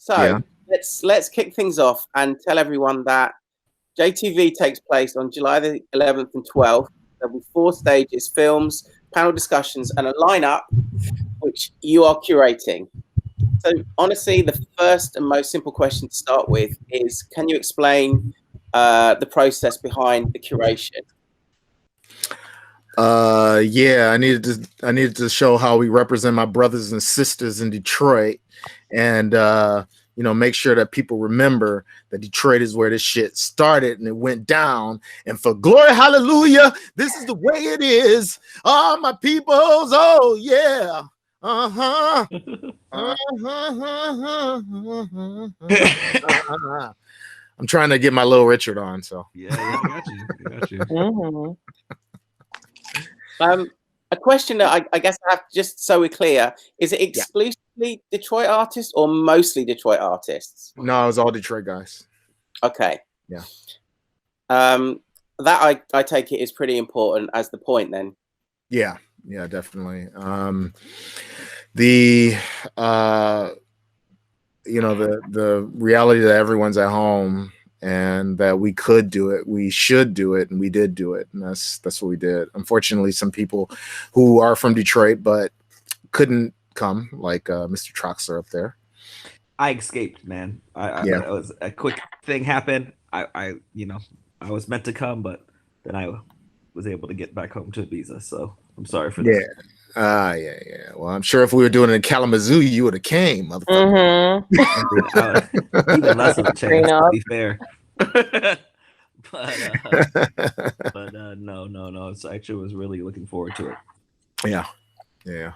So let's kick things off and tell everyone that J2v takes place on July the 11th and 12th. There'll be 4 stages, films, panel discussions, and a lineup which you are curating. So honestly, the first and most simple question to start with is, can you explain the process behind the curation? Yeah, I needed to show how we represent my brothers and sisters in Detroit, and you know, make sure that people remember that Detroit is where this shit started and it went down. And for glory, hallelujah, this is the way it is. Oh, my peoples, oh yeah. Uh-huh. I'm trying to get my Little Richard on, so yeah, I got you. A question that I guess I have, just so we're clear, is it exclusively Detroit artists or mostly Detroit artists? No, it was all Detroit guys. Okay. Yeah. That I take it is pretty important as the point then. Yeah, definitely. The you know, the reality that everyone's at home and that we could do it, we should do it, and we did do it, and that's what we did. Unfortunately, some people who are from Detroit but couldn't come, like Mr. Troxler up there. I escaped, man. It was a quick thing happened. I was meant to come, but then I was able to get back home to Ibiza. So I'm sorry for that. Yeah. Well, I'm sure if we were doing it in Kalamazoo, you would have came, motherfucker. Even less of a chance, to be fair. but no. So I actually was really looking forward to it. Yeah.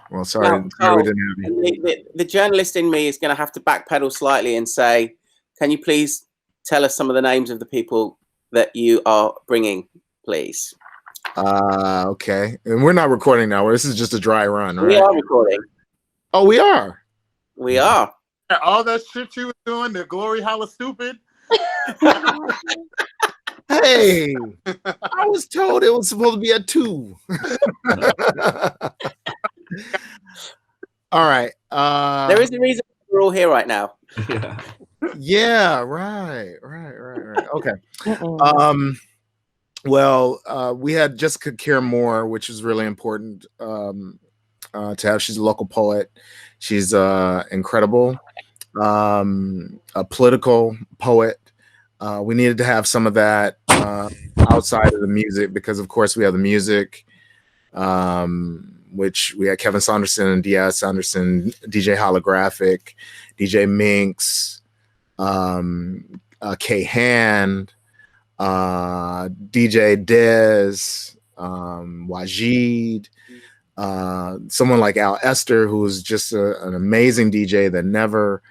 Well, sorry we didn't have you. The journalist in me is going to have to backpedal slightly and say, can you please tell us some of the names of the people that you are bringing, please? Okay. And we're not recording now. This is just a dry run, right? We are recording. Oh, we are? We are. All that shit you were doing, the glory holla stupid. Hey, I was told it was supposed to be at 2. All right. There is a reason we're all here right now. Yeah, right. Okay. Well, we had Jessica Care Moore, which is really important to have. She's a local poet. She's incredible, a political poet. We needed to have some of that outside of the music because, of course, we have the music, which we had Kevin Saunderson and D.S. Saunderson, DJ Holographic, DJ Minx, K Hand, DJ Dez, Wajid, someone like Al Esther, who's just an amazing DJ that never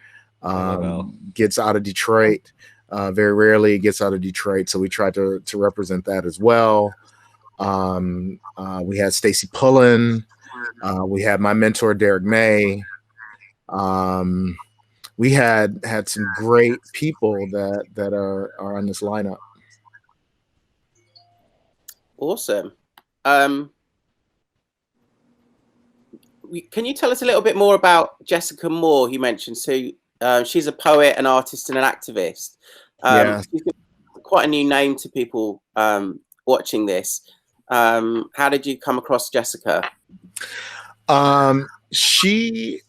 gets out of Detroit. Very rarely gets out of Detroit, so we tried to represent that as well. We had Stacy Pullen. We had my mentor Derrick May. We had some great people that are on this lineup. Awesome. Can you tell us a little bit more about Jessica Moore? You mentioned, so she's a poet, an artist, and an activist. She's quite a new name to people watching this. How did you come across Jessica? She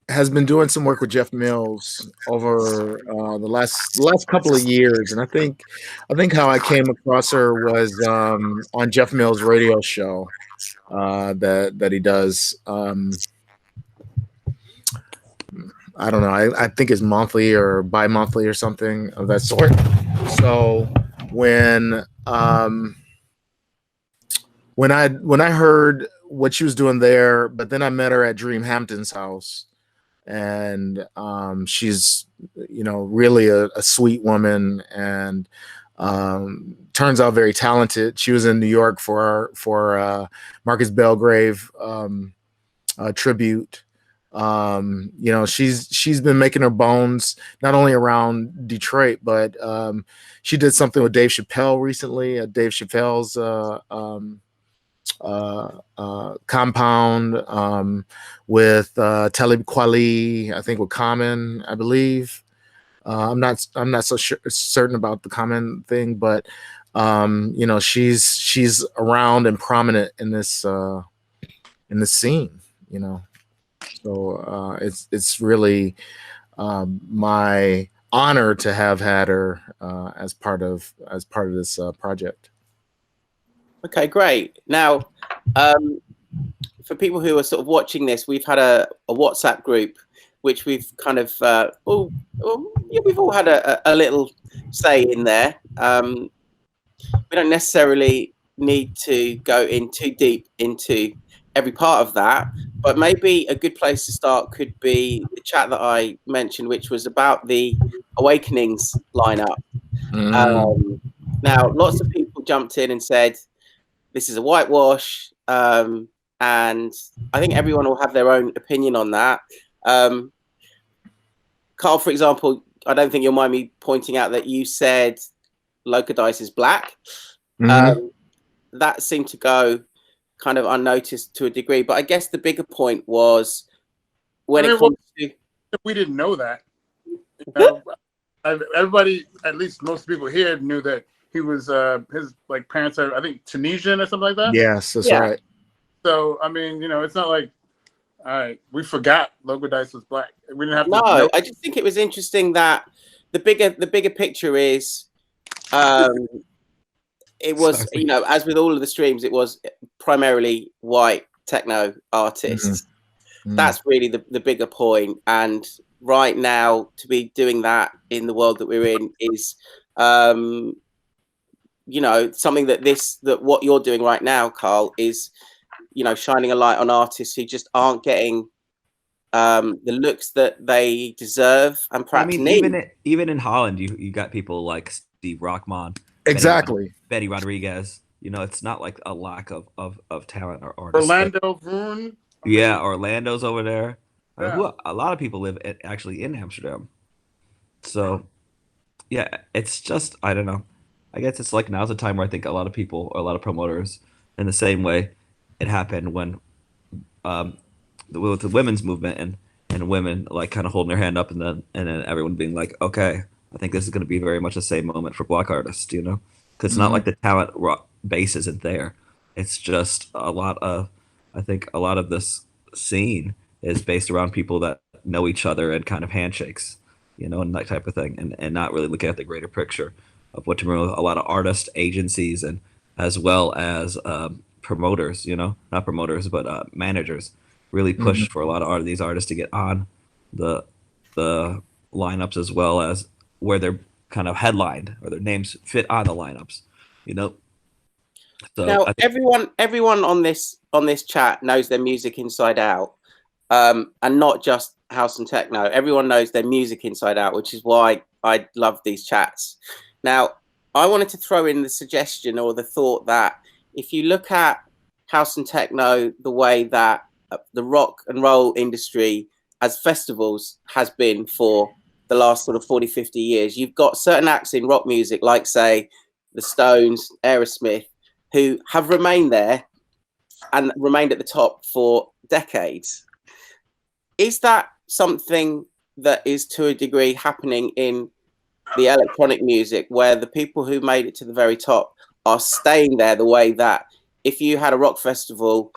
has been doing some work with Jeff Mills over the last couple of years, and I think how I came across her was on Jeff Mills' radio show that he does. I don't know. I think it's monthly or bi-monthly or something of that sort. So when I heard what she was doing there, but then I met her at Dream Hampton's house. And she's, really a sweet woman, and turns out very talented. She was in New York for Marcus Belgrave tribute. She's been making her bones not only around Detroit, but she did something with Dave Chappelle recently at Dave Chappelle's Compound, with Talib Kweli, I think with Common, I believe. I'm not so certain about the Common thing, but you know, she's around and prominent in this scene, you know. So it's really my honor to have had her as part of this project. Okay, great. Now, for people who are sort of watching this, we've had a WhatsApp group, which we've kind of, we've all had a little say in there. We don't necessarily need to go in too deep into every part of that, but maybe a good place to start could be the chat that I mentioned, which was about the Awakenings lineup. Now, lots of people jumped in and said, this is a whitewash, and I think everyone will have their own opinion on that. Carl, for example, I don't think you'll mind me pointing out that you said Loca Dice is black. That seemed to go kind of unnoticed to a degree, but I guess the bigger point was when it comes to... We didn't know that. Everybody, at least most people here, knew that he was his like parents are, I think, Tunisian or something like that. Yes, that's right. So I mean, you know, it's not like, all right, we forgot Loca Dice was black. We didn't have to. No, I just think it was interesting that the bigger picture is, it was, you know, as with all of the streams, it was primarily white techno artists. That's really the bigger point. And right now, to be doing that in the world that we're in is, you know, something that what you're doing right now, Carl, is, you know, shining a light on artists who just aren't getting the looks that they deserve and perhaps need. Even in Holland, you got people like Steve Rockman, exactly, Betty Rodriguez. You know, it's not like a lack of talent or artists. Orlando Vroon. Yeah, Orlando's over there. Yeah. A lot of people live actually in Amsterdam. So, yeah, it's just, I don't know. I guess it's like now's the time where I think a lot of people, or a lot of promoters, in the same way it happened when with the women's movement and women like kind of holding their hand up and then everyone being like, okay, I think this is going to be very much the same moment for black artists, you know, because it's not like the talent base isn't there. It's just I think a lot of this scene is based around people that know each other and kind of handshakes, you know, and that type of thing, and not really looking at the greater picture of what to remember. A lot of artist agencies and as well as promoters, you know, not promoters but managers, really push for a lot of these artists to get on the lineups, as well as where they're kind of headlined or their names fit on the lineups, you know. So now everyone on this chat knows their music inside out, and not just house and techno. Everyone knows their music inside out, which is why I love these chats. Now, I wanted to throw in the suggestion or the thought that if you look at house and techno the way that the rock and roll industry as festivals has been for the last sort of 40, 50 years, you've got certain acts in rock music, like, say, the Stones, Aerosmith, who have remained there and remained at the top for decades. Is that something that is to a degree happening in the electronic music, where the people who made it to the very top are staying there the way that if you had a rock festival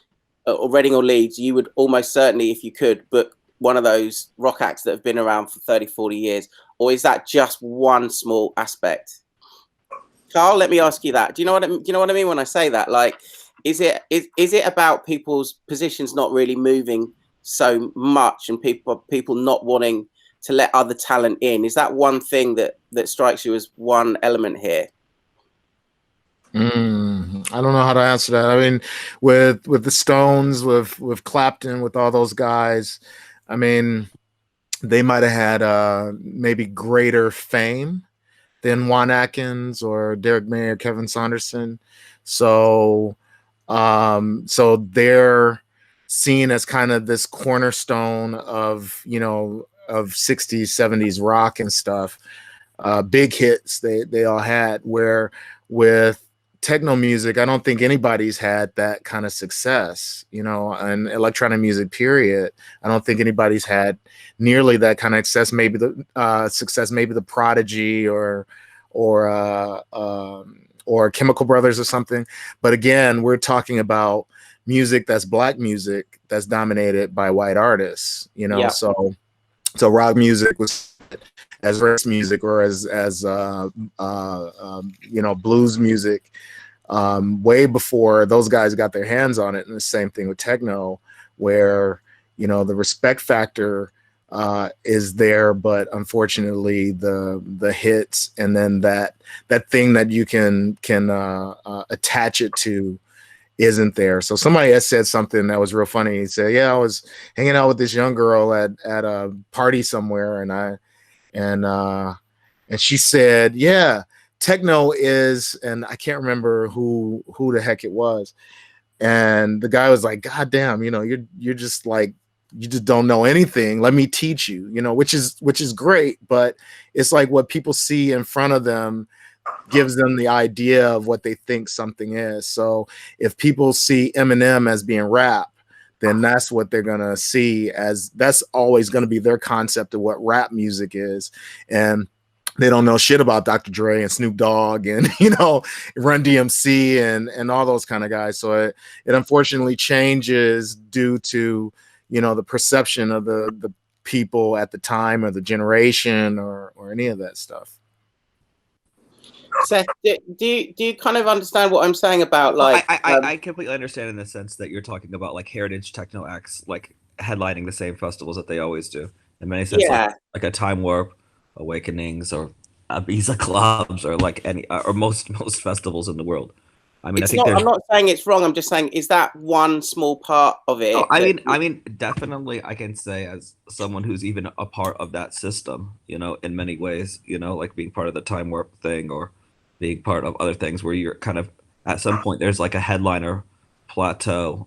or Reading or Leeds, you would almost certainly, if you could, book one of those rock acts that have been around for 30, 40 years? Or is that just one small aspect? Carl, let me ask you that. Do you know what I mean when I say that? Like, is it about people's positions not really moving so much and people not wanting to let other talent in? Is that one thing that strikes you as one element here? I don't know how to answer that. I mean, with the Stones, with Clapton, with all those guys, I mean, they might have had maybe greater fame than Juan Atkins or Derrick May or Kevin Saunderson. So they're seen as kind of this cornerstone of, you know, of 60s, 70s rock and stuff. Big hits they all had, where with techno music, I don't think anybody's had that kind of success, you know, and electronic music, period. I don't think anybody's had nearly that kind of success. Maybe the Prodigy or Chemical Brothers or something. But again, we're talking about music that's Black music that's dominated by white artists, you know. So rock music was as race music or as you know, blues music way before those guys got their hands on it. And the same thing with techno, where, you know, the respect factor is there, but unfortunately the hits and then that thing that you can attach it to isn't there. So somebody has said something that was real funny. He said, yeah, I was hanging out with this young girl at a party somewhere, and she said, yeah, techno is, and I can't remember who the heck it was. And the guy was like, God damn, you know, you're just like, you just don't know anything. Let me teach you, you know, which is great, but it's like what people see in front of them gives them the idea of what they think something is. So if people see Eminem as being rap, then that's what they're gonna see as, that's always gonna be their concept of what rap music is. And they don't know shit about Dr. Dre and Snoop Dogg and, you know, Run DMC and all those kind of guys. So it unfortunately changes due to, you know, the perception of the people at the time or the generation or any of that stuff. Seth, do you kind of understand what I'm saying about, like? I completely understand in the sense that you're talking about like heritage techno acts like headlining the same festivals that they always do. In many senses, like a Time Warp, Awakenings, or Ibiza clubs, or like any or most festivals in the world. I mean, I'm not saying it's wrong. I'm just saying, is that one small part of it? No, I mean, definitely, I can say as someone who's even a part of that system, you know, in many ways, you know, like being part of the Time Warp thing or being part of other things where you're kind of at some point there's like a headliner plateau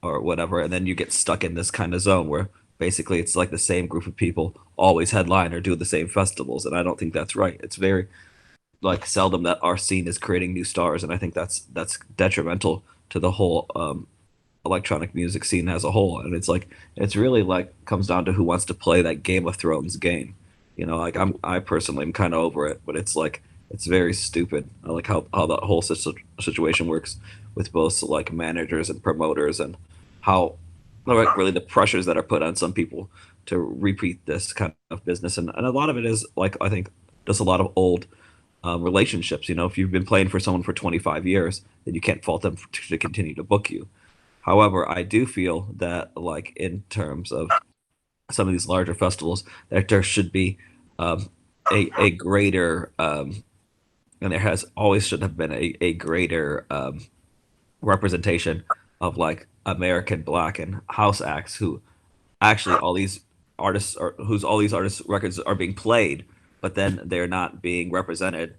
or whatever, and then you get stuck in this kind of zone where basically it's like the same group of people always headline or do the same festivals, and I don't think that's right. It's very like seldom that our scene is creating new stars, and I think that's detrimental to the whole electronic music scene as a whole. And it's like, it's really like comes down to who wants to play that Game of Thrones game, you know. Like I personally am kind of over it, but it's like, it's very stupid. I like how that whole situation works with both like managers and promoters, and how like really the pressures that are put on some people to repeat this kind of business. And a lot of it is like, I think just a lot of old relationships. You know, if you've been playing for someone for 25 years, then you can't fault them to continue to book you. However, I do feel that like in terms of some of these larger festivals, that there should be a greater and there has always should have been a greater representation of like American Black and house acts who actually all these artists are all these artists records are being played, but then they're not being represented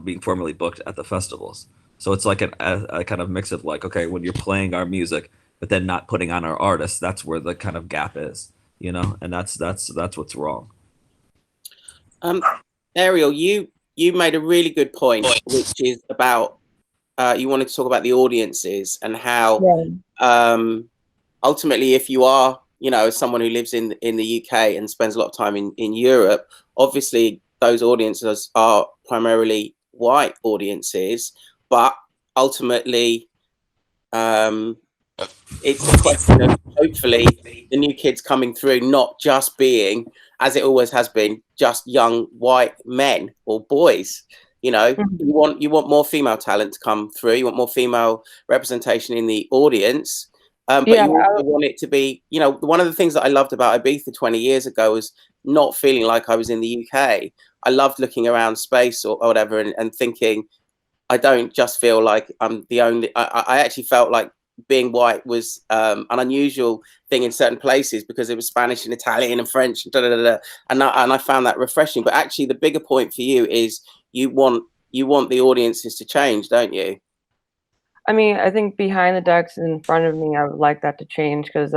being formally booked at the festivals. So it's like a kind of mix of like, okay, when you're playing our music but then not putting on our artists, that's where the kind of gap is, you know, and that's what's wrong. Ariel, you made a really good point, which is about you wanted to talk about the audiences and how ultimately, if you are, you know, someone who lives in the UK and spends a lot of time in Europe, obviously those audiences are primarily white audiences, but ultimately it's a question of hopefully the new kids coming through not just being, as it always has been, just young white men or boys. You know, you want more female talent to come through. You want more female representation in the audience. But you also want it to be, you know, one of the things that I loved about Ibiza 20 years ago was not feeling like I was in the UK. I loved looking around space or whatever and thinking, I don't just feel like I'm the only, I actually felt like being white was an unusual thing in certain places because it was Spanish and Italian and French and and I found that refreshing. But actually the bigger point for you is you want the audiences to change, don't you? I mean, I think behind the decks in front of me, I would like that to change because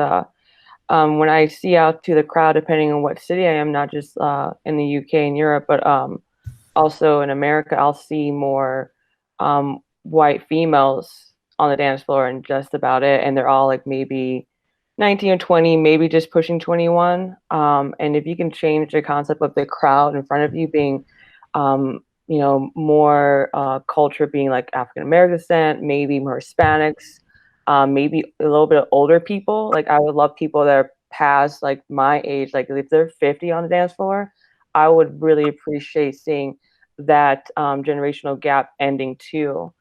when I see out to the crowd, depending on what city I am, not just in the UK and Europe, but also in America, I'll see more white females on the dance floor and just about it. And they're all like maybe 19 or 20, maybe just pushing 21. And if you can change the concept of the crowd in front of you being, you know, more culture being like African American descent, maybe more Hispanics, maybe a little bit of older people. Like I would love people that are past like my age, like if they're 50 on the dance floor, I would really appreciate seeing that generational gap ending too,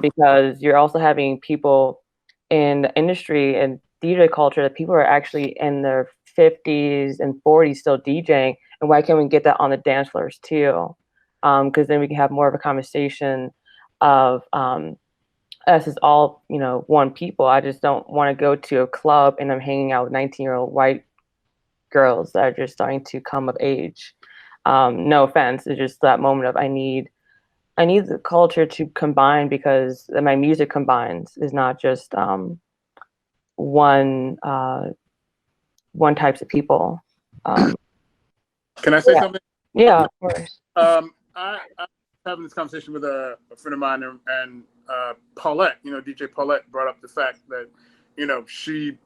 because you're also having people in the industry and DJ culture that people are actually in their 50s and 40s still DJing, and why can't we get that on the dance floors too? Because then we can have more of a conversation of us as all, you know, one people. I just don't want to go to a club and I'm hanging out with 19-year-old white girls that are just starting to come of age. No offense, it's just that moment of I need the culture to combine, because my music combines is not just one types of people. Can I say something? Yeah, of course. I was having this conversation with a friend of mine, and Paulette, you know, DJ Paulette brought up the fact that, you know, she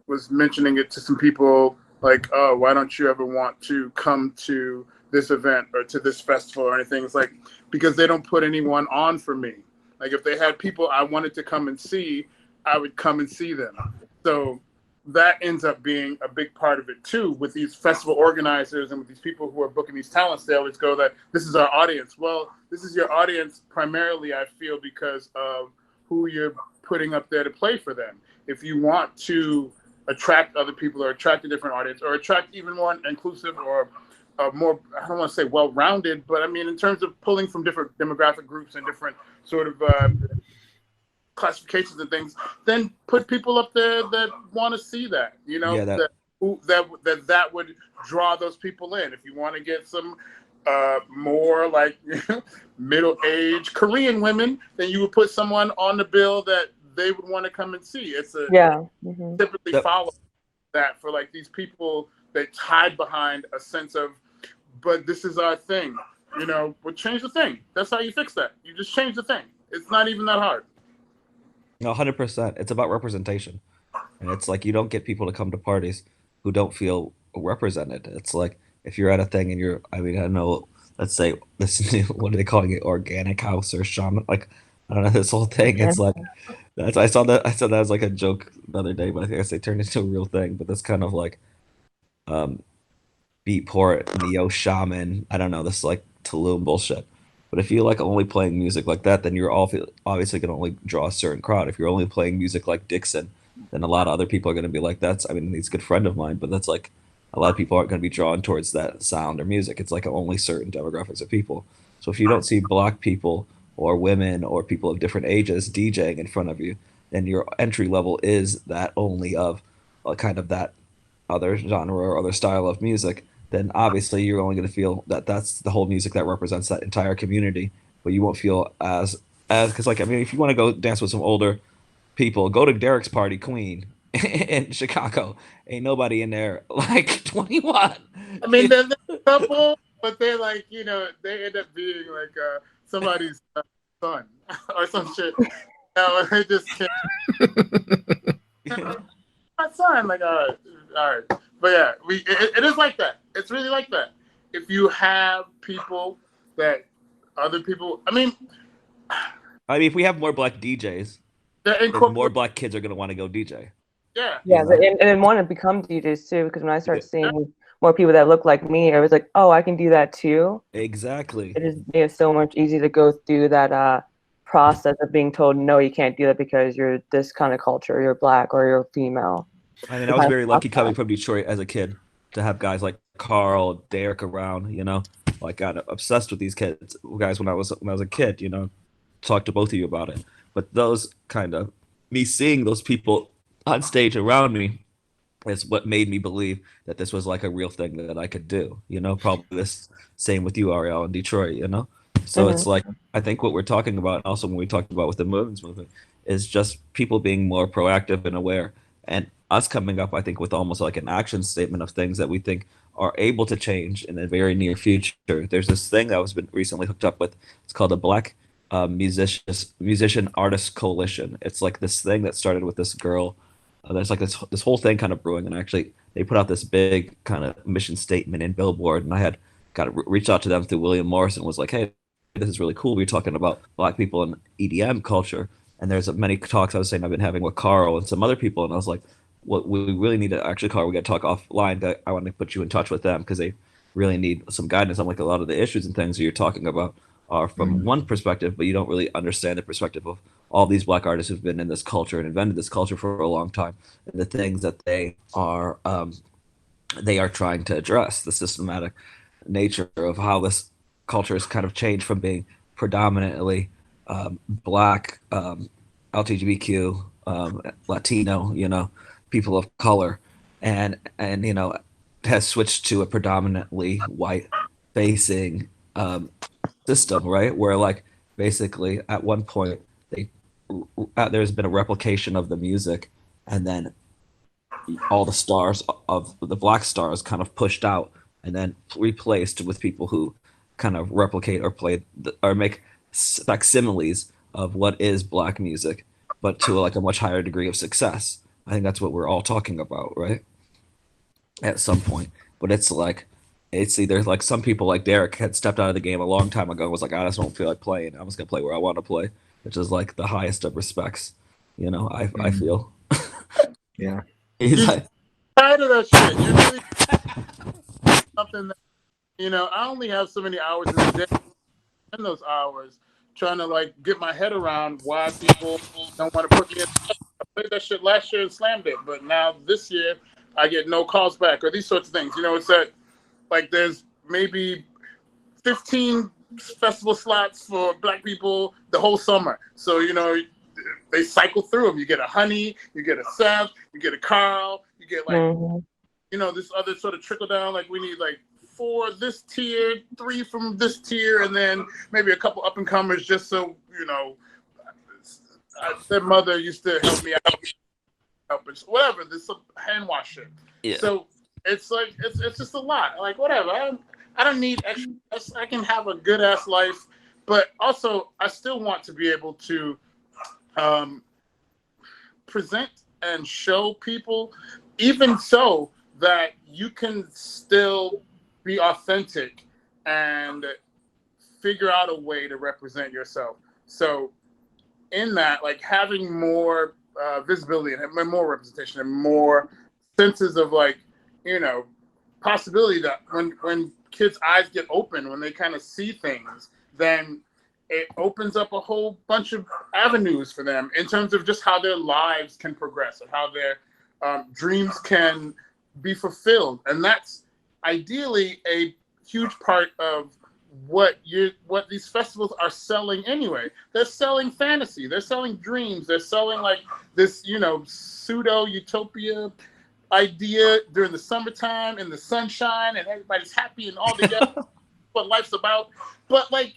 was mentioning it to some people like, oh, why don't you ever want to come to this event or to this festival or anything? It's like, because they don't put anyone on for me. Like if they had people I wanted to come and see, I would come and see them. So that ends up being a big part of it too, with these festival organizers and with these people who are booking these talents. They always go that this is our audience. Well, this is your audience primarily, I feel, because of who you're putting up there to play for them. If you want to attract other people or attract a different audience or attract even more inclusive or more, I don't want to say well-rounded, but I mean in terms of pulling from different demographic groups and different sort of classifications and things, then put people up there that want to see that, you know, Yeah, that would draw those people in. If you want to get some more like middle-aged Korean women, then you would put someone on the bill that they would want to come and see. It's a typically follow that for like these people that hide behind a sense of, but this is our thing, you know, well, change the thing. That's how you fix that. You just change the thing. It's not even that hard. No, 100%. It's about representation. And it's like you don't get people to come to parties who don't feel represented. It's like if you're at a thing and you're, I mean, I don't know, let's say this new, what are they calling it? Organic house or shaman? Like, I don't know, this whole thing. It's like, I saw that as like a joke the other day, but I guess they turned into a real thing. But that's kind of like beatport, neo shaman, I don't know, this like Tulum bullshit. But if you like only playing music like that, then you're obviously going to only draw a certain crowd. If you're only playing music like Dixon, then a lot of other people are going to be like, that's, I mean, he's a good friend of mine, but that's like, a lot of people aren't going to be drawn towards that sound or music. It's like only certain demographics of people. So if you don't see black people or women or people of different ages DJing in front of you, then your entry level is that only of kind of that other genre or other style of music, then obviously you're only going to feel that that's the whole music that represents that entire community, but you won't feel as because like I mean if you want to go dance with some older people, go to Derrick's party, Queen in Chicago. Ain't nobody in there like 21. I mean, there's a couple, but they're like, you know, they end up being like somebody's son or some shit. No, they just can't. My son, like, all right. But yeah, it is like that. It's really like that. If you have people that other people, I mean, if we have more black DJs, then more black kids are going to want to go DJ. Yeah. Yeah, and want to become DJs too, because when I started seeing more people that look like me, I was like, oh, I can do that too. Exactly. It is so much easier to go through that process of being told, no, you can't do that because you're this kind of culture, you're black or you're female. I mean, I was very lucky coming from Detroit as a kid to have guys like Carl, Derrick around, you know, like got obsessed with these guys when I was a kid, you know, talked to both of you about it. But those kind of, me seeing those people on stage around me is what made me believe that this was like a real thing that I could do, you know, probably this same with you, Ariel, in Detroit, you know? So it's like, I think what we're talking about, also when we talked about with the movement, is just people being more proactive and aware, and us coming up, I think, with almost like an action statement of things that we think are able to change in the very near future. There's this thing that was been recently hooked up with. It's called a Black musician artist coalition. It's like this thing that started with this girl. There's like this whole thing kind of brewing, and actually they put out this big kind of mission statement in Billboard, and I had reached out to them through William Morrison, was like, hey, this is really cool. We're talking about Black people and EDM culture, and there's many talks I was saying I've been having with Carl and some other people, and I was like, what we really need to actually, Carl, we got to talk offline. I want to put you in touch with them because they really need some guidance on like a lot of the issues and things that you're talking about are from one perspective, but you don't really understand the perspective of all these Black artists who've been in this culture and invented this culture for a long time, and the things that they are trying to address, the systematic nature of how this culture has kind of changed from being predominantly Black, LGBTQ, Latino, people of color, and has switched to a predominantly white facing system, right? Where like basically at one point there's been a replication of the music, and then all the stars of the Black stars kind of pushed out and then replaced with people who kind of replicate or play or make facsimiles of what is Black music, but to like a much higher degree of success. I think that's what we're all talking about, right? At some point. But it's like, it's either like some people like Derrick had stepped out of the game a long time ago and was like, I just don't feel like playing. I'm just going to play where I want to play, which is like the highest of respects, I feel. Yeah. He's like, tired of that shit. You really something that, I only have so many hours in the day. In those hours, trying to like get my head around why people don't want to put me in. I played that shit last year and slammed it, but now this year I get no calls back or these sorts of things. It's that like there's maybe 15 festival slots for Black people the whole summer. So they cycle through them. You get a Honey, you get a Seth, you get a Carl, you get like this other sort of trickle down. Like we need like 4 this tier, 3 from this tier, and then maybe a couple up and comers. Just so their mother used to help me out, whatever. There's some hand wash shit. Yeah. So it's like it's just a lot. Like whatever. I don't need extra. I can have a good ass life, but also I still want to be able to present and show people, even so that you can still be authentic and figure out a way to represent yourself. So in that, like having more visibility and more representation and more senses of like, possibility that when kids' eyes get open, when they kind of see things, then it opens up a whole bunch of avenues for them in terms of just how their lives can progress and how their dreams can be fulfilled. And that's ideally a huge part of what these festivals are selling anyway. They're selling fantasy, they're selling dreams, they're selling like this, pseudo utopia idea during the summertime and the sunshine and everybody's happy and all together. What life's about. But like,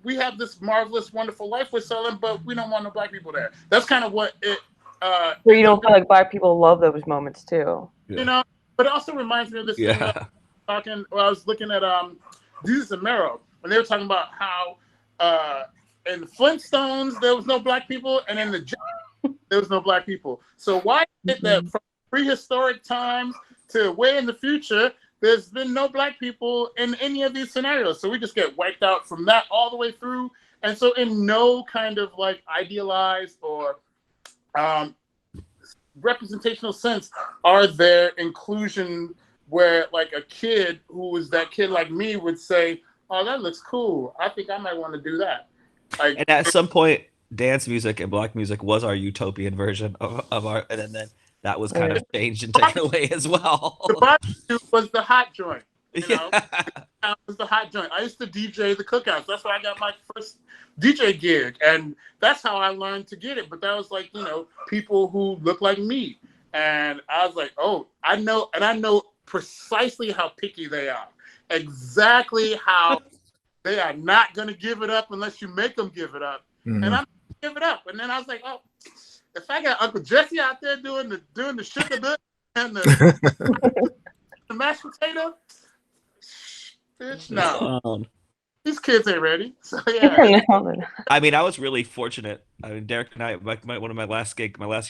we have this marvelous, wonderful life we're selling, but we don't want no Black people there. That's kind of what it so you don't feel like Black people love those moments too. But it also reminds me of this thing that I was looking at Jesus and Mero, when they were talking about how in the Flintstones there was no Black people, and in the there was no Black people. So why is it that from prehistoric times to way in the future, there's been no Black people in any of these scenarios? So we just get wiped out from that all the way through. And so in no kind of like idealized or representational sense are there inclusion where like a kid who was that kid like me would say, oh, that looks cool. I think I might want to do that. And at some point, dance music and Black music was our utopian version of our, and then that was kind of changed and taken away as well. The barbecue was the hot joint. It was the hot joint. I used to DJ the cookouts. That's where I got my first DJ gig, and that's how I learned to get it. But that was like, people who look like me, and I was like, oh, I know precisely how picky they are, exactly how they are not going to give it up unless you make them give it up, and I'm gonna give it up. And then I was like, oh, if I got Uncle Jesse out there doing the sugar dip and the mashed potato, bitch, no. these kids ain't ready. So yeah. I mean, I was really fortunate. I mean, Derrick and I, one of my last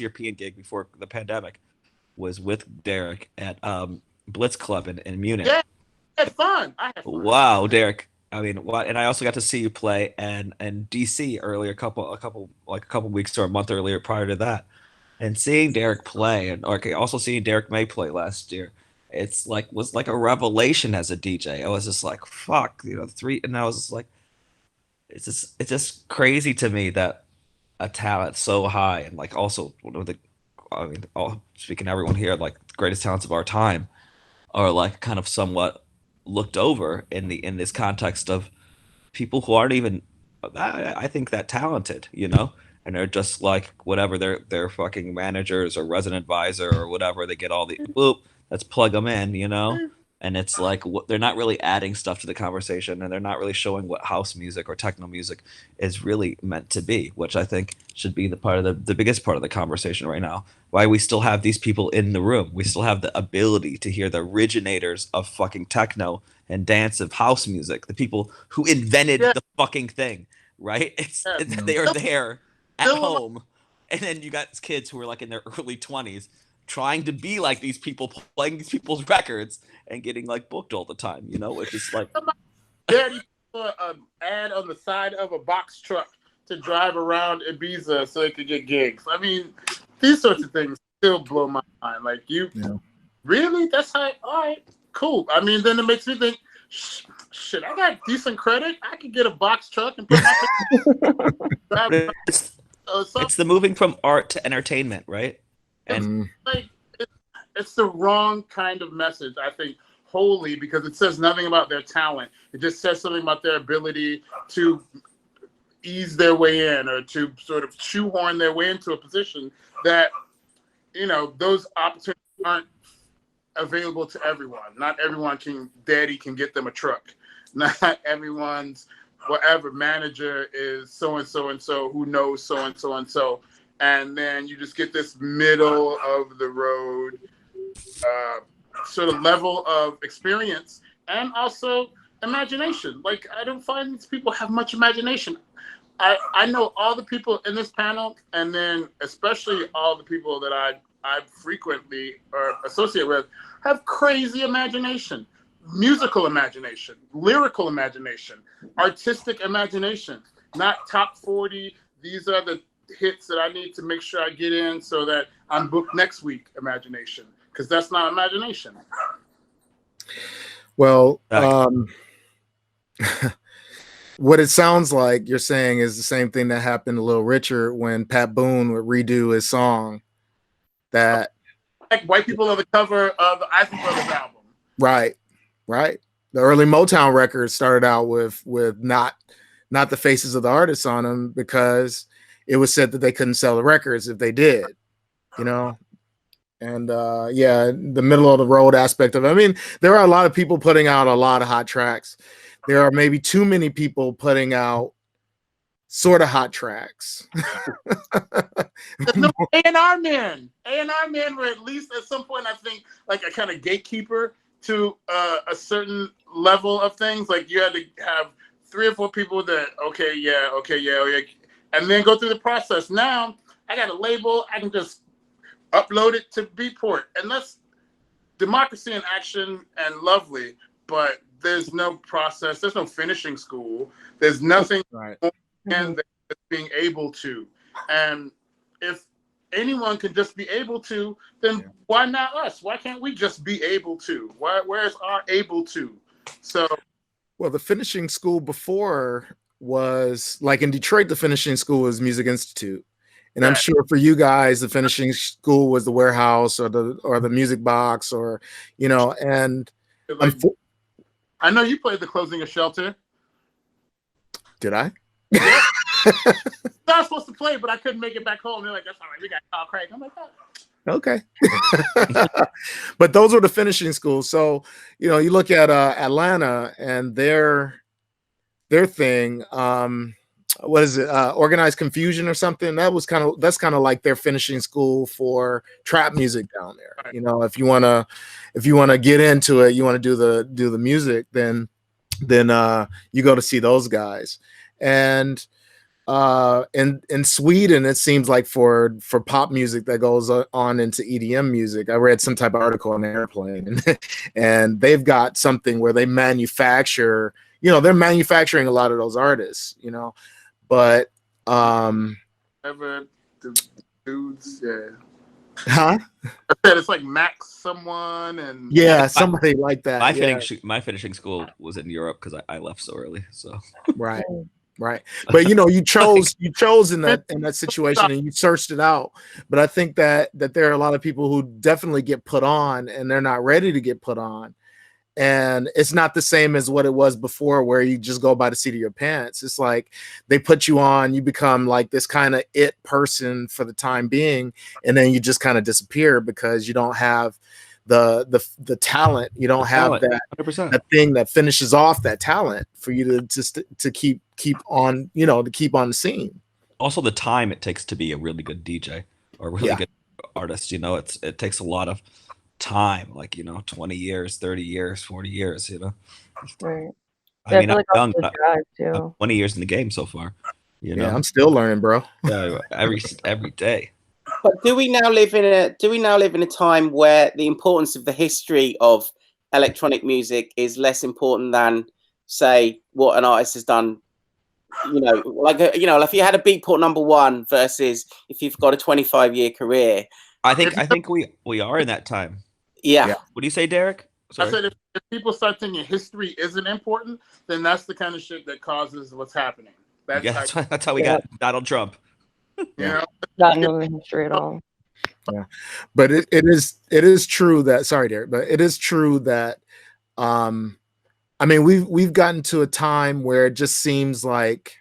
European gig before the pandemic was with Derrick at Blitz Club in Munich. Yeah, I had fun. Wow, Derrick. I mean, what? And I also got to see you play and DC earlier, a couple weeks or a month earlier prior to that, and seeing Derrick play, and also seeing Derrick May play last year, was like a revelation as a DJ. I was just like, fuck, and I was just like, it's just crazy to me that a talent so high and like also one of the, I mean, speaking to everyone here, like the greatest talents of our time, are like kind of somewhat looked over in this context of people who aren't even, I think, that talented, and they're just like whatever, they're fucking managers or resident advisor or whatever. They get all the boop, let's plug them in, and it's like they're not really adding stuff to the conversation, and they're not really showing what house music or techno music is really meant to be, which I think should be the part of the biggest part of the conversation right now. Why we still have these people in the room. We still have the ability to hear the originators of fucking techno and dance of house music, the people who invented the fucking thing, right? They are there at home, and then you got kids who are like in their early 20s trying to be like these people, playing these people's records and getting like booked all the time, which is like Daddy put an ad on the side of a box truck to drive around Ibiza so they could get gigs. I mean, these sorts of things still blow my mind. Like, really? That's how? All right, cool. I mean, then it makes me think, shit, I got decent credit. I could get a box truck and put my it's the moving from art to entertainment, right? And it's the wrong kind of message, I think, wholly, because it says nothing about their talent. It just says something about their ability to ease their way in, or to sort of shoehorn their way into a position that, those opportunities aren't available to everyone. Not everyone daddy can get them a truck. Not everyone's whatever manager is so-and-so and so who knows so-and-so and so. And then you just get this middle of the road sort of level of experience and also imagination. Like, I don't find these people have much imagination. I know all the people in this panel, and then especially all the people that I frequently or associate with, have crazy imagination, musical imagination, lyrical imagination, artistic imagination, not top 40. These are the hits that I need to make sure I get in so that I'm booked next week imagination, because that's not imagination. Well, what it sounds like you're saying is the same thing that happened to Little Richard when Pat Boone would redo his song. That like White People are the cover of the Isley Brothers album. Right. The early Motown records started out with not the faces of the artists on them, because it was said that they couldn't sell the records if they did, and the middle of the road aspect of it. I mean, there are a lot of people putting out a lot of hot tracks. There are maybe too many people putting out sort of hot tracks. There's no A&R men. A&R men were at least at some point, I think, like a kind of gatekeeper to a certain level of things. Like, you had to have 3 or 4 people that, okay, yeah, and then go through the process. Now, I got a label. I can just upload it to Beatport. And that's democracy in action and lovely, but there's no process. There's no finishing school. There's nothing more than being able to. And if anyone can just be able to, then why not us? Why can't we just be able to? Where's our able to? So, well, the finishing school before was like in Detroit. The finishing school was Music Institute, and I'm sure for you guys, the finishing school was the Warehouse or the Music Box, or And like, I know you played the closing of Shelter. Did I? Yeah. I was supposed to play, but I couldn't make it back home. They're like, "That's all right. We got Kyle Craig." I'm like, "Oh." Okay. But those were the finishing schools. So, you look at Atlanta and their thing, what is it? Organized Confusion or something. That's kind of like their finishing school for trap music down there. Right. If you want to get into it, you want to do the music, then then you go to see those guys. And in Sweden, it seems like for pop music that goes on into EDM music, I read some type of article on Airplane, and they've got something where they manufacture, they're manufacturing a lot of those artists, but ever the dudes, yeah. Huh? I said it's like Max someone and yeah, somebody like that. My finishing school was in Europe because I left so early. So right. But you chose in that situation and you searched it out. But I think that there are a lot of people who definitely get put on and they're not ready to get put on. And it's not the same as what it was before, where you just go by the seat of your pants. It's like they put you on, you become like this kind of it person for the time being, and then you just kind of disappear because you don't have the talent. You don't have that thing that finishes off that talent for you to keep on, to keep on the scene. Also, the time it takes to be a really good DJ or a really good artist. It takes a lot of time, like 20 years, 30 years, 40 years. Right. I mean, I'm young. Too. I'm 20 years in the game so far. Yeah, I'm still learning, bro. every day. But do we now live in a time where the importance of the history of electronic music is less important than, say, what an artist has done? Like if you had a Beatport #1 versus if you've got a 25-year career. I think we are in that time. Yeah. What do you say, Derrick? Sorry. I said if people start thinking history isn't important, then that's the kind of shit that causes what's happening. That's how we got Donald Trump. Not knowing history at all. Yeah, but it is true that, sorry, Derrick, but it is true that I mean, we've gotten to a time where it just seems like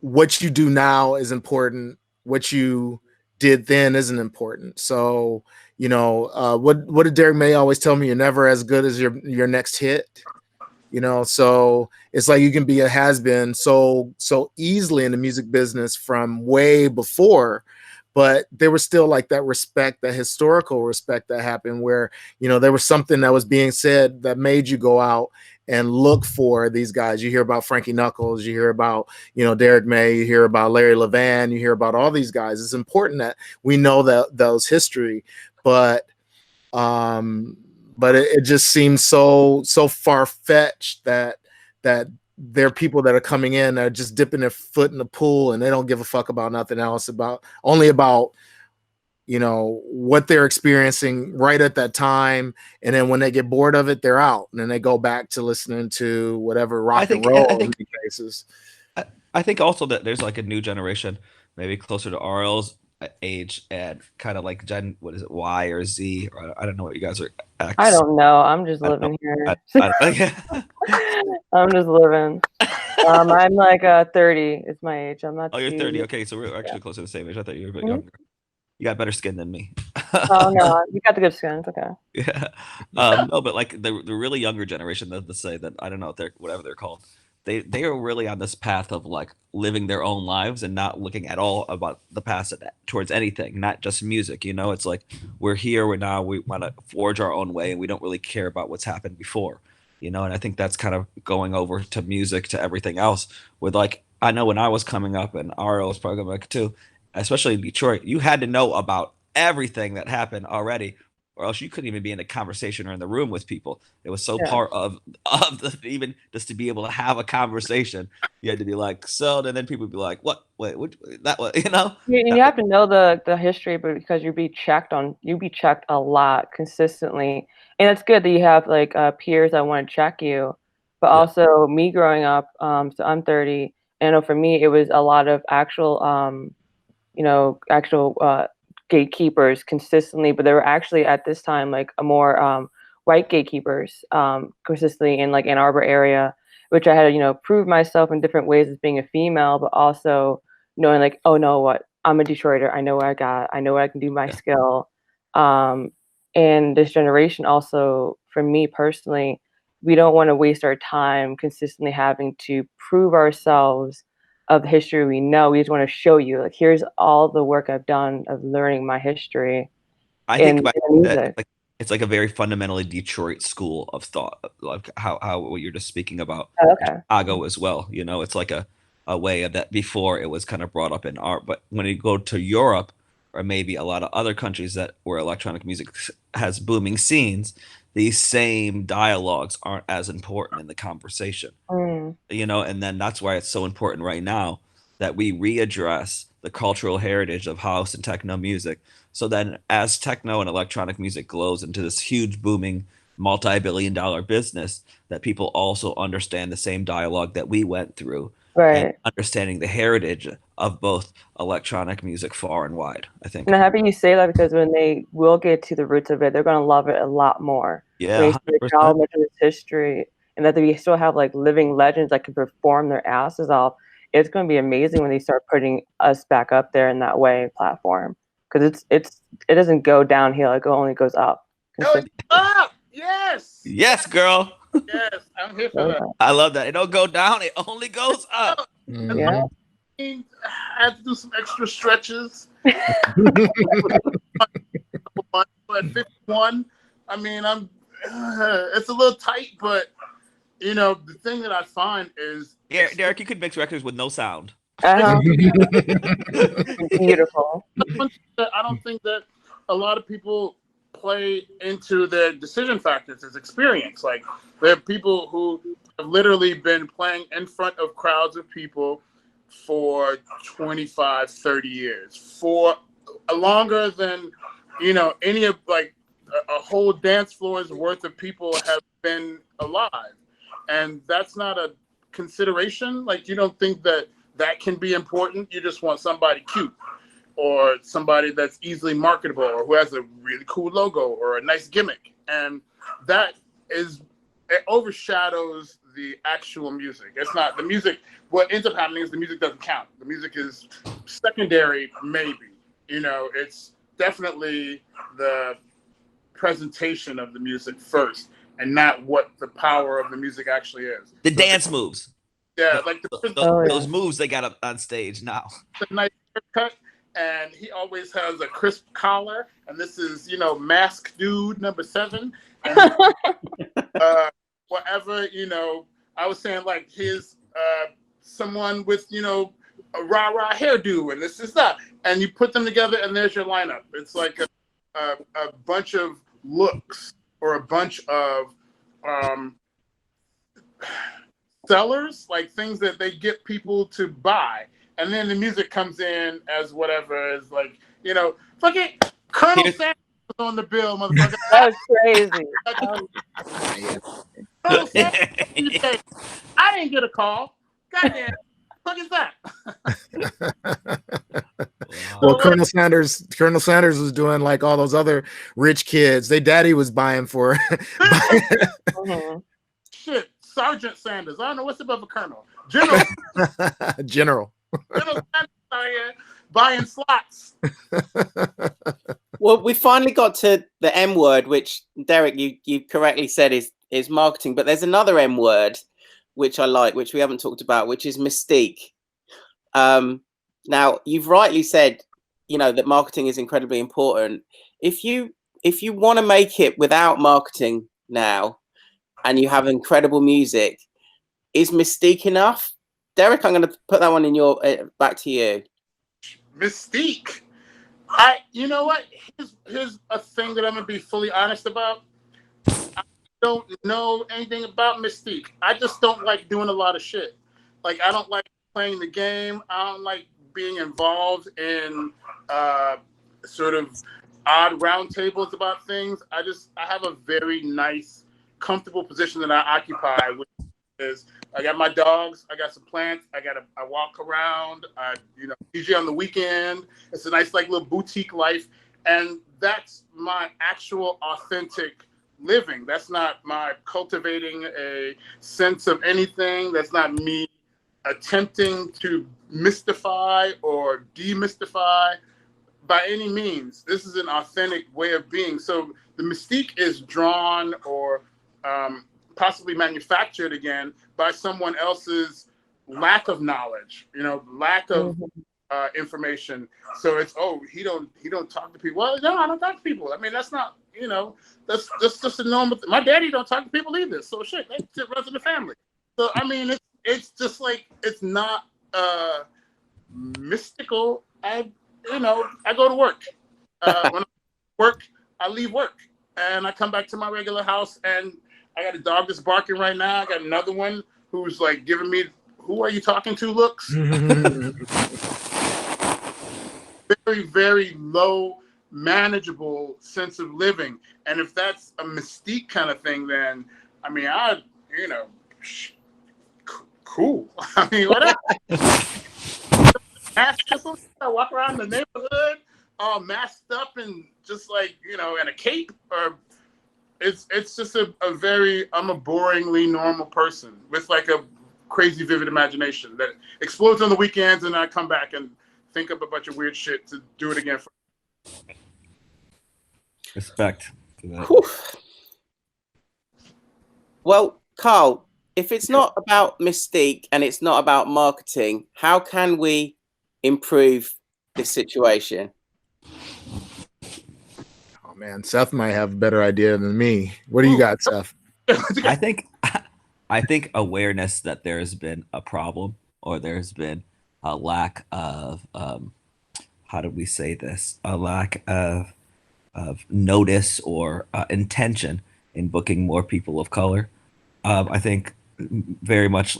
what you do now is important. What you did then isn't important. So, what did Derrick May always tell me? You're never as good as your next hit. So it's like you can be a has-been so easily in the music business from way before, but there was still like that respect, that historical respect that happened where, there was something that was being said that made you go out and look for these guys. You hear about Frankie Knuckles, you hear about, Derrick May, you hear about Larry Levan, you hear about all these guys. It's important that we know those history, but it just seems so far-fetched that there are people that are coming in that are just dipping their foot in the pool and they don't give a fuck about nothing else, only about what they're experiencing right at that time, and then when they get bored of it, they're out, and then they go back to listening to whatever rock and roll in many cases. I think also that there's like a new generation, maybe closer to RL's age and kind of like Gen, what is it, Y or Z, or I don't know what you guys are. X. I don't know. I'm just living here. I'm just living. I'm like 30 is my age. I'm not. Oh, you're 30. Okay, so we're actually closer to the same age. I thought you were a bit younger. You got better skin than me. Oh no, you got the good skin. It's okay. Yeah. No, but like the really younger generation, that say that, I don't know, whatever they're called. They are really on this path of like living their own lives and not looking at all about the past towards anything, not just music. It's like we're here, we're now, we want to forge our own way, and we don't really care about what's happened before. And I think that's kind of going over to music, to everything else. With like, I know when I was coming up, and RL was probably coming up too, especially in Detroit, you had to know about everything that happened already, or else you couldn't even be in a conversation or in the room with people. It was so part of even just to be able to have a conversation, you had to be like, so, and then people would be like, what, wait, what, that was, You have to know the history, but because you'd be checked a lot consistently. And it's good that you have like peers that want to check you, but also me growing up, so I'm 30, and I know for me, it was a lot of actual gatekeepers consistently, but there were actually at this time like a more white gatekeepers consistently in like Ann Arbor area, which I had to prove myself in different ways as being a female, but also knowing like, oh no, what, I'm a Detroiter, I know what I got, I know what I can do, my skill. And this generation also, for me personally, we don't want to waste our time consistently having to prove ourselves of the history we know. We just want to show you, like, here's all the work I've done of learning my history. I think about that, like, it's like a very fundamentally Detroit school of thought, like how what you're just speaking about. Okay. Chicago as well. You know, it's like a way of that before it was kind of brought up in art. But when you go to Europe or maybe a lot of other countries that where electronic music has booming scenes, these same dialogues aren't as important in the conversation. You know, and then that's why it's so important right now that we readdress the cultural heritage of house and techno music. So then as techno and electronic music glows into this huge booming multi-billion-dollar business, that people also understand the same dialogue that we went through. Right. And understanding the heritage of both electronic music far and wide, I think. And I'm happy you say that, because when they will get to the roots of it, they're going to love it a lot more. Yeah, how much of its history, and that we still have like living legends that can perform their asses off. It's going to be amazing when they start putting us back up there in that way platform, because it doesn't go downhill; it only goes up. Up! Yes. Yes, girl. Yes, I'm here for that. I love that. It don't go down; it only goes up. Yeah. I had to do some extra stretches. At 51, I mean, it's a little tight, but you know, the thing that I find is, Yeah, Derrick, you could mix records with no sound. Beautiful. I don't think that a lot of people play into their decision factors as experience. Like, there are people who have literally been playing in front of crowds of people for 25, 30 years, for longer than, you know, any of like a whole dance floor's worth of people have been alive. And that's not a consideration. Like, you don't think that can be important. You just want somebody cute, or somebody that's easily marketable, or who has a really cool logo or a nice gimmick. And it overshadows the actual music. It's not the music. What ends up happening is the music doesn't count. The music is secondary, maybe. You know, it's definitely the presentation of the music first, and not what the power of the music actually is. The dance moves. Yeah, like those moves they got up on stage now. A nice haircut, and he always has a crisp collar, and this is, you know, Mask Dude number 7. And, whatever, you know, I was saying, like, his someone with, you know, a rah-rah hairdo, and this is that, and you put them together, and there's your lineup. It's like a bunch of looks, or a bunch of sellers, like things that they get people to buy, and then the music comes in as whatever is, like, you know, fucking Colonel Sanders was on the bill, motherfucker. That was crazy. Colonel Sanders, I didn't get a call. Goddamn, what is that? Well, Colonel Sanders was doing like all those other rich kids. They daddy was buying for. Shit, Sergeant Sanders. I don't know what's above a colonel. General. General Sanders out here buying slots. Well, we finally got to the M word, which Derrick, you correctly said is marketing. But there's another M word which I like, which we haven't talked about, which is mystique. Now, you've rightly said, you know, that marketing is incredibly important. If you want to make it without marketing now, and you have incredible music, is mystique enough? Derrick, I'm going to put that one in your back to you. Mystique. You know what? Here's a thing that I'm going to be fully honest about. I don't know anything about mystique. I just don't like doing a lot of shit. Like, I don't like playing the game. I don't like being involved in sort of odd roundtables about things. I have a very nice, comfortable position that I occupy, which is I got my dogs, I got some plants, I walk around, I DJ on the weekend. It's a nice, like, little boutique life, and that's my actual authentic living. That's not my cultivating a sense of anything. That's not me attempting to mystify or demystify by any means. This is an authentic way of being. So the mystique is drawn or possibly manufactured again by someone else's lack of knowledge, lack of information. So it's, he don't talk to people. Well, no, I don't talk to people. I mean, that's not you know, that's just a normal thing. My daddy don't talk to people either, so shit, that shit runs in the family. So I mean, it's just like, it's not mystical. I go to work. When I work, I leave work and I come back to my regular house, and I got a dog that's barking right now. I got another one who's like giving me, who are you talking to looks. Very, very low, manageable sense of living. And if that's a mystique kind of thing, then I mean, cool. I mean, whatever. I walk around the neighborhood all masked up and just like, in a cape, or it's just a very, I'm a boringly normal person with like a crazy vivid imagination that explodes on the weekends, and I come back and think up a bunch of weird shit to do it again. Respect to that. Whew. Well, Carl, if it's not about mystique and it's not about marketing, how can we improve this situation? Oh man, Seth might have a better idea than me. What do you got, Seth? I think awareness that there has been a problem, or there's been a lack of how do we say this? A lack of notice or intention in booking more people of color. I think very much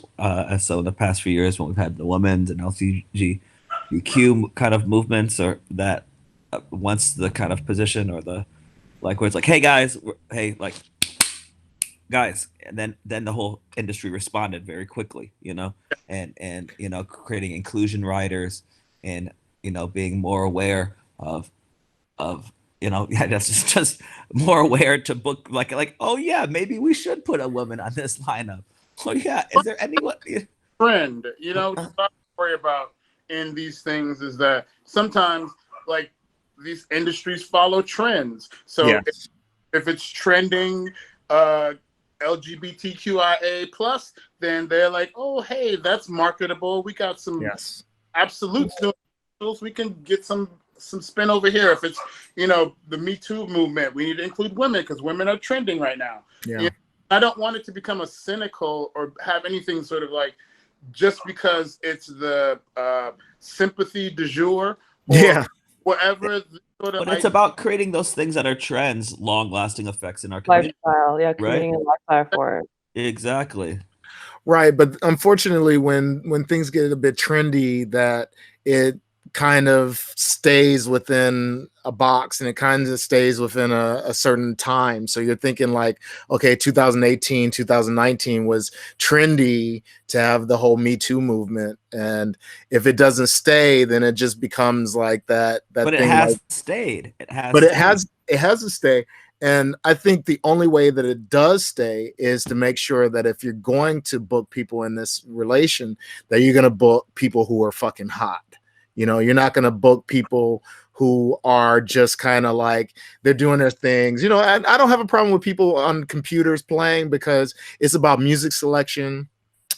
so in the past few years when we've had the women's and LGBTQ kind of movements, or that once the kind of position or the like where it's like, hey guys, guys, and then the whole industry responded very quickly, and creating inclusion riders, and being more aware of that's just more aware to book like oh yeah, maybe we should put a woman on this lineup. Oh yeah, is there anyone trend to worry about in these things is that sometimes like these industries follow trends. So Yes. if it's trending LGBTQIA plus, then they're like, oh hey, that's marketable. We got some absolutes. We can get some spin over here. If it's the Me Too movement, we need to include women because women are trending right now. Yeah. I don't want it to become a cynical or have anything sort of like just because it's the sympathy du jour or whatever. But it's about creating those things that are trends, long-lasting effects in our community. Lifestyle, creating a lifestyle for it. Exactly. Right, but unfortunately, when things get a bit trendy, that it kind of stays within a box, and it kind of stays within a certain time. So you're thinking like, okay, 2018, 2019 was trendy to have the whole Me Too movement, and if it doesn't stay, then it just becomes like that. But thing it has like, stayed. It has. But stayed. it has to stay. And I think the only way that it does stay is to make sure that if you're going to book people in this relation, that you're going to book people who are fucking hot. You're not going to book people who are just kind of like they're doing their things. I don't have a problem with people on computers playing, because it's about music selection.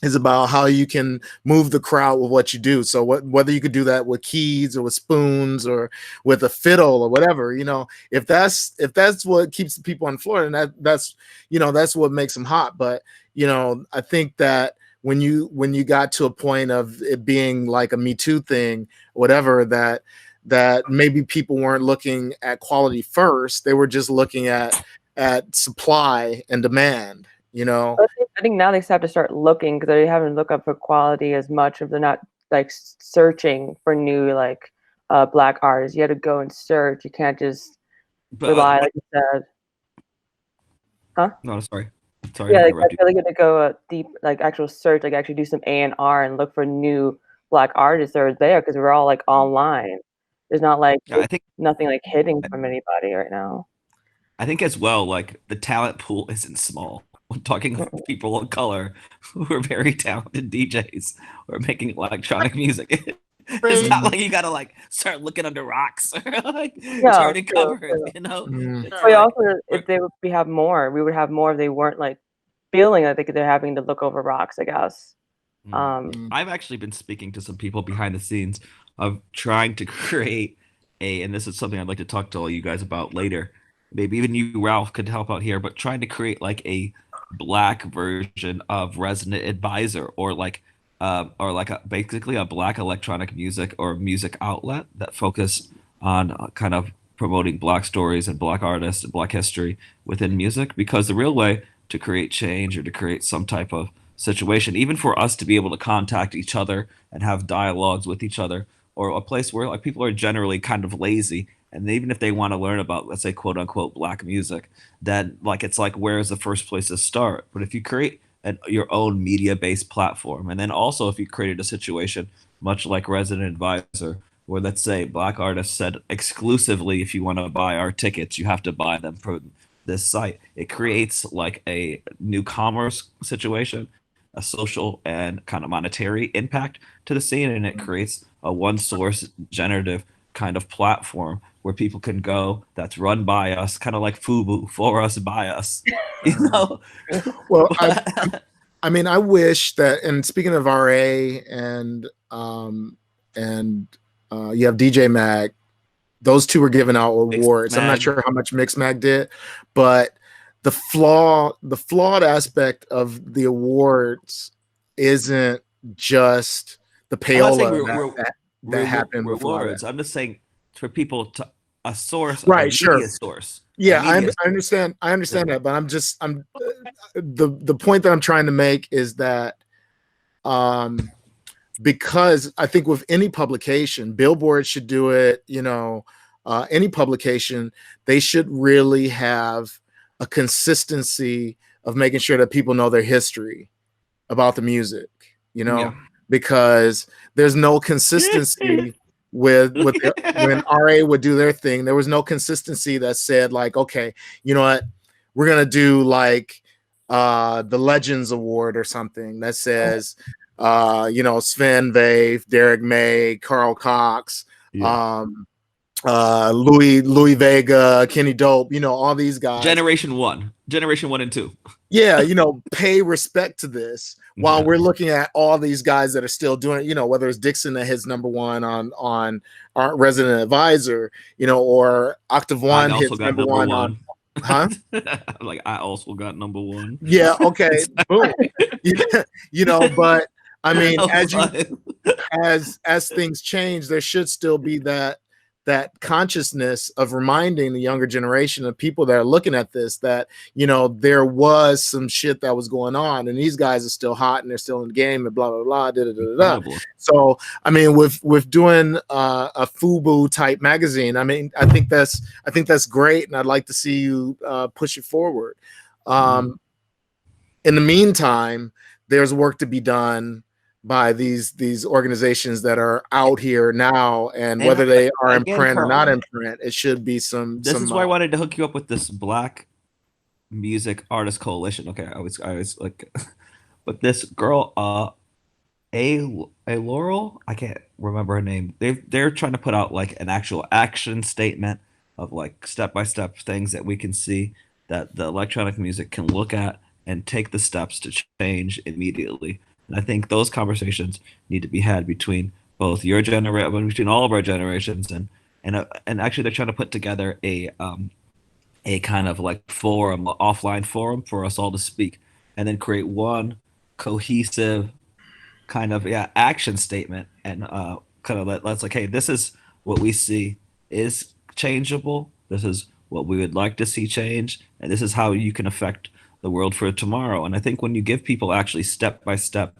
It's about how you can move the crowd with what you do. So whether you could do that with keys or with spoons or with a fiddle or whatever, if that's what keeps the people on the floor, and that's what makes them hot. But I think that when you got to a point of it being like a Me Too thing, whatever, that maybe people weren't looking at quality first, they were just looking at supply and demand. I think now they have to start looking, because they haven't looked up for quality as much. If they're not like searching for new like Black artists, you have to go and search. You can't just rely, like you said. Huh? No, sorry. Yeah, like, I feel like you have to go deep, like actual search, like actually do some A&R and look for new Black artists that are there, because we're all like online. There's not like I think nothing like hidden from anybody right now. I think as well, like the talent pool isn't small. I'm talking with people of color who are very talented DJs who are making electronic music. It's not like you gotta like start looking under rocks. It's already covered, But also, if we have more, we would have more if they weren't like feeling like they're having to look over rocks, I guess. I've actually been speaking to some people behind the scenes of trying to create and this is something I'd like to talk to all you guys about later, maybe even you, Ralph, could help out here, but trying to create like a black version of Resident Advisor, or like basically a black electronic music or music outlet that focus on kind of promoting black stories and black artists and black history within music, because the real way to create change or to create some type of situation, even for us to be able to contact each other and have dialogues with each other, or a place where like people are generally kind of lazy, and even if they want to learn about, let's say, quote unquote black music, then like it's like, where is the first place to start? But if you create your own media based platform, and then also if you created a situation much like Resident Advisor, where let's say black artists said exclusively, if you want to buy our tickets, you have to buy them from this site, it creates like a new commerce situation, a social and kind of monetary impact to the scene, and it creates a one source generative kind of platform where people can go, that's run by us, kind of like Fubu, for us, by us, you know. Well, I mean, I wish that, and speaking of RA and you have DJ Mag, those two were giving out awards. I'm not sure how much Mixmag did, but the flawed aspect of the awards isn't just the payola that happened before that. I'm just saying, for people to a source, right? A sure. media source. Yeah, I understand. I understand that, but the point that I'm trying to make is that because I think with any publication, Billboard should do it. You know, any publication, they should really have a consistency of making sure that people know their history about the music. You know, because there's no consistency. When RA would do their thing, there was no consistency that said like, okay, you know what, we're gonna do like the Legends Award or something that says you know, Sven Väth, Derrick May, Carl Cox, Louis Vega, Kenny Dope, you know, all these guys. Generation 1 and 2. Yeah, you know, pay respect to this while we're looking at all these guys that are still doing it, you know, whether it's Dixon that hits #1 on our Resident Advisor, you know, or Octave One hits #1 on Like, I also got #1. Yeah, okay. Boom. You know, but I mean, as things change, there should still be that consciousness of reminding the younger generation of people that are looking at this that, you know, there was some shit that was going on, and these guys are still hot and they're still in the game and blah blah blah. So I mean, with doing a Fubu type magazine, I mean, I think that's great, and I'd like to see you push it forward. In the meantime, there's work to be done by these organizations that are out here now, and whether they are in print or not in print, it should be some. This is why I wanted to hook you up with this Black Music Artist Coalition. Okay, I was like, but this girl, a Laurel, I can't remember her name. They're trying to put out like an actual action statement of like step-by-step things that we can see that the electronic music can look at and take the steps to change immediately. And I think those conversations need to be had between both your generation, between all of our generations, and actually they're trying to put together a kind of like forum, offline forum for us all to speak, and then create one cohesive kind of action statement, and kind of let's like, hey, this is what we see is changeable. This is what we would like to see change, and this is how you can affect the world for tomorrow. And I think when you give people actually step-by-step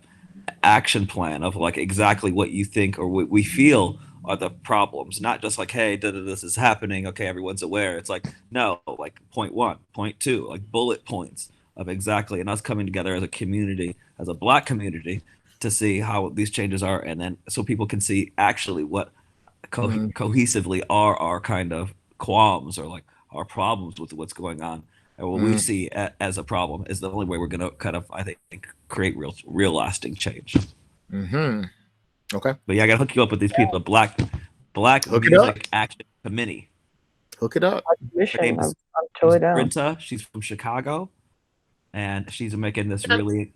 action plan of like exactly what you think or what we feel are the problems, not just like, hey, this is happening, okay, everyone's aware. It's like, no, like point 1, point 2, like bullet points of exactly, and us coming together as a community, as a Black community, to see how these changes are, and then so people can see actually what cohesively are our kind of qualms or like our problems with what's going on. And what we see as a problem is the only way we're going to kind of, I think, create real lasting change. Okay. But yeah, I got to hook you up with these people, Black Music Action Committee. Hook it up. I'm totally down. Brinta, she's from Chicago, and she's making this really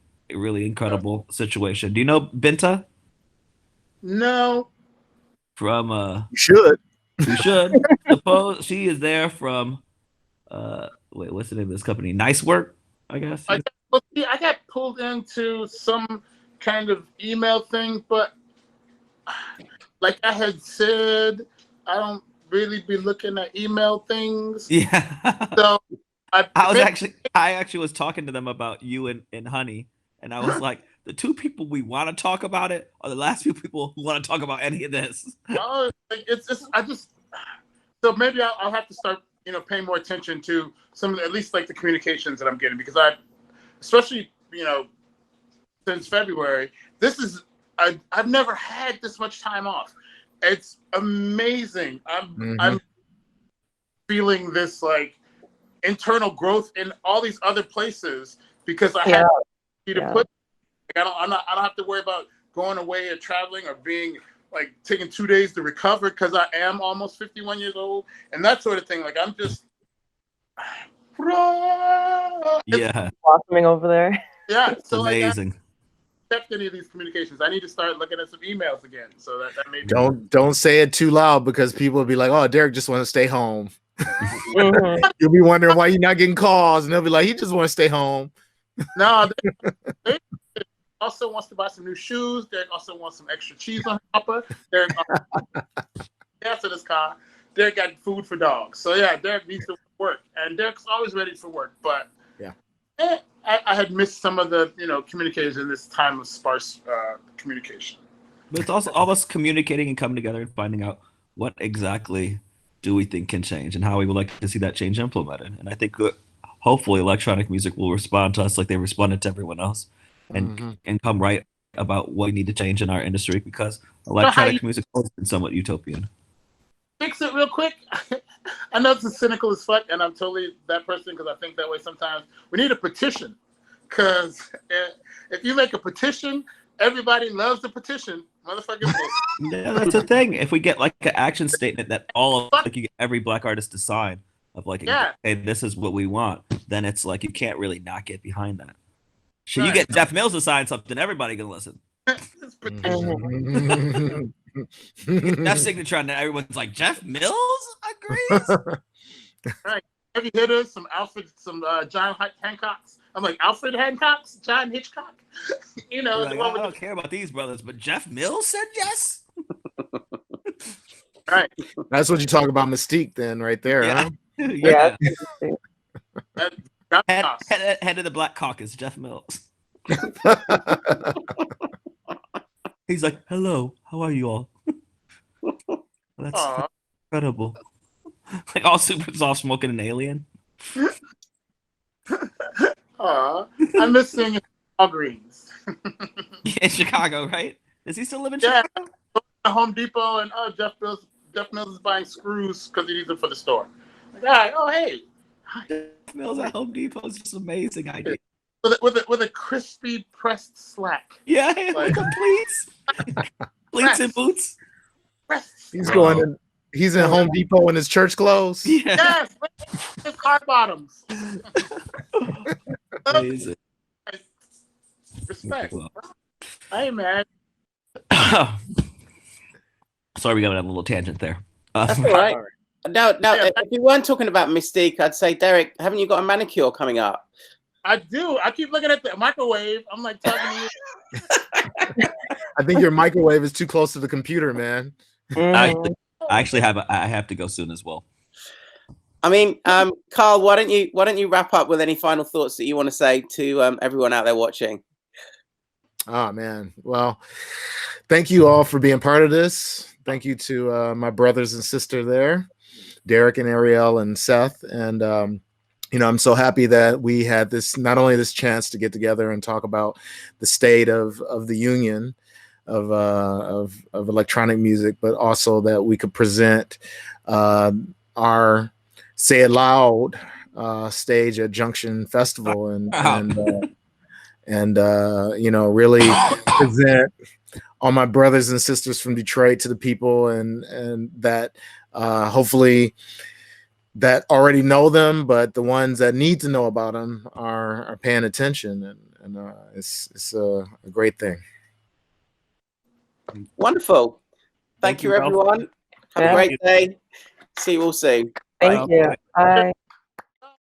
incredible situation. Do you know Binta? No. From you should. You should. Suppose she is there from wait, what's the name of this company? Nice Work, I guess. I got pulled into some kind of email thing, but like I had said, I don't really be looking at email things. Yeah. So I actually was talking to them about you and Honey, and I was like, the two people we want to talk about it are the last few people who want to talk about any of this. Oh, so maybe I'll have to start, paying more attention to some of the, at least like the communications that I'm getting, because especially, since February, I've never had this much time off. It's amazing. I'm feeling this like internal growth in all these other places because I have to put. Like, I don't have to worry about going away or traveling or being like taking 2 days to recover because I am almost 51 years old and that sort of thing. Like I'm just blossoming over there. Yeah, it's so amazing. Like, any of these communications, I need to start looking at some emails again. So that may be don't say it too loud because people will be like, "Oh, Derrick just want to stay home." You'll be wondering why you're not getting calls, and they'll be like, "He just want to stay home." No, they also wants to buy some new shoes. Derrick also wants some extra cheese on Papa. Derrick gas in his car. Derrick got food for dogs. So yeah, Derrick needs to work, and Derrick's always ready for work. But I had missed some of the communication in this time of sparse communication. But it's also all of us communicating and coming together and finding out what exactly do we think can change and how we would like to see that change implemented. And I think hopefully electronic music will respond to us like they responded to everyone else and come right about what we need to change in our industry, because electronic music has been somewhat utopian. Fix it real quick. I know it's cynical as fuck, and I'm totally that person because I think that way sometimes. We need a petition, because if you make a petition, everybody loves the petition. Motherfuckers. Yeah, that's the thing. If we get like an action statement that you get every black artist to sign of like, hey, this is what we want, then it's like you can't really not get behind that. Should you get Jeff Mills to sign something, everybody can listen. That signature on that, everyone's like, Jeff Mills agrees. Right. Heavy hitters, some Alfred, some John Hancocks. I'm like, Alfred Hancock's, John Hitchcock. Like, I don't care about these brothers, but Jeff Mills said yes. Right. That's what you talk about Mystique then, right there. Yeah. Huh? Head of the Black Caucus, Jeff Mills. He's like, hello, how are you all? That's incredible. Like all super soft smoking an alien. I'm missing Walgreens. In Chicago, right? Does he still live in Chicago? Home Depot, and Jeff Mills is buying screws because he needs them for the store. Like, all right, oh hey. Jeff Mills at Home Depot is just an amazing idea. With a crispy pressed slack. Yeah, like the pleats. Pleats and boots. He's going in. He's in Home Depot in his church clothes. Yeah. Yes, his car bottoms. Amazing. Respect. Hey man. Sorry, we got on a little tangent there. That's all right. Now, if you weren't talking about Mystique, I'd say, Derrick, haven't you got a manicure coming up? I do. I keep looking at the microwave. I'm like talking to you. I think your microwave is too close to the computer, man. I actually have to go soon as well. I mean, Carl, why don't you wrap up with any final thoughts that you want to say to everyone out there watching? Oh man, well, thank you all for being part of this. Thank you to my brothers and sister there, Derrick and Ariel and Seth, and I'm so happy that we had not only this chance to get together and talk about the state of the union of electronic music, but also that we could present our Say It Loud stage at Junction Festival and really present all my brothers and sisters from Detroit to the people, and that hopefully that already know them, but the ones that need to know about them are paying attention, and it's a great thing. Wonderful. Thank you, everyone. Have a great day. See you all soon. Thank you. Bye.